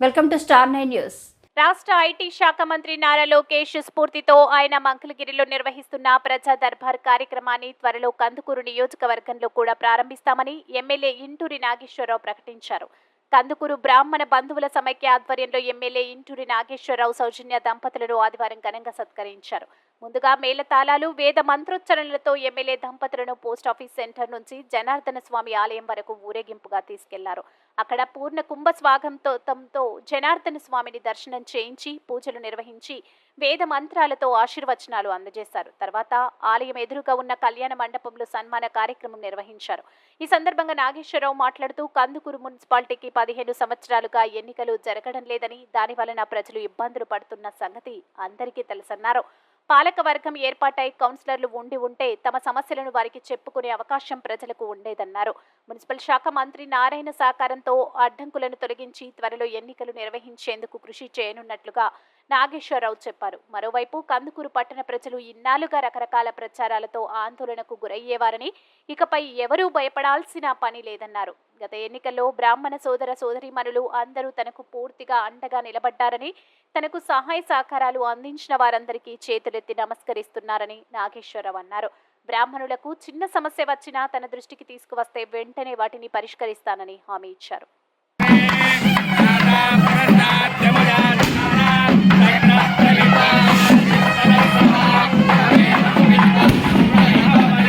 Welcome to star 9 news. రాష్ట్ర IT శాఖ మంత్రి నారా లోకేష్ స్ఫూర్తితో ఆయన మంగళగిరిలో నిర్వహిస్తున్న ప్రజా దర్బార్ కార్యక్రమాన్ని త్వరలో కందుకూరు నియోజకవర్గంలో కూడా ప్రారంభిస్తామని ఎమ్మెల్యే ఇంటూరి నాగేశ్వరరావు ప్రకటించారు. కందుకూరు బ్రాహ్మణ బంధువుల సమైక్య ఆధ్వర్యంలో ఎమ్మెల్యే ఇంటూరి నాగేశ్వరరావు సౌజన్య దంపతులను ఆదివారం ఘనంగా సత్కరించారు. ముందుగా మేళతాళాలు, వేద మంత్రోచ్చరణలతో ఎమ్మెల్యే దంపతులను పోస్టాఫీస్ సెంటర్ నుంచి జనార్దన స్వామి ఆలయం వరకు ఊరేగింపుగా తీసుకెళ్లారు. అక్కడ పూర్ణ కుంభ స్వాగతంతో జనార్దన స్వామిని దర్శనం చేయించి పూజలు నిర్వహించి వేద మంత్రాలతో ఆశీర్వచనాలు అందజేశారు. తర్వాత ఆలయం ఎదురుగా ఉన్న కళ్యాణ మండపంలో సన్మాన కార్యక్రమం నిర్వహించారు. ఈ సందర్భంగా నాగేశ్వరరావు మాట్లాడుతూ కందుకూరు మున్సిపాలిటీకి 15 సంవత్సరాలుగా ఎన్నికలు జరగడం లేదని, దాని వలన ప్రజలు ఇబ్బందులు పడుతున్న సంగతి అందరికీ తెలుసన్నారు. పాలక వర్గం ఏర్పాటై కౌన్సిలర్లు ఉంటే తమ సమస్యలను వారికి చెప్పుకునే అవకాశం ప్రజలకు ఉండేదన్నారు. మున్సిపల్ శాఖ మంత్రి నారాయణ సహకారంతో అడ్డంకులను తొలగించి త్వరలో ఎన్నికలు నిర్వహించేందుకు కృషి చేయనున్నట్లుగా నాగేశ్వరరావు చెప్పారు. మరోవైపు కందుకూరు పట్టణ ప్రజలు ఇన్నాళ్లుగా రకరకాల ప్రచారాలతో ఆందోళనకు గురయ్యేవారని, ఇకపై ఎవరూ భయపడాల్సిన పని లేదన్నారు. గత ఎన్నికల్లో బ్రాహ్మణ సోదర సోదరీమణులు అందరూ తనకు పూర్తిగా అండగా నిలబడ్డారని, తనకు సహాయ సహకారాలు అందించిన వారందరికీ చేతులెత్తి నమస్కరిస్తున్నారని నాగేశ్వరరావు అన్నారు. బ్రాహ్మణులకు చిన్న సమస్య వచ్చినా తన దృష్టికి తీసుకువస్తే వెంటనే వాటిని పరిష్కరిస్తానని హామీ ఇచ్చారు.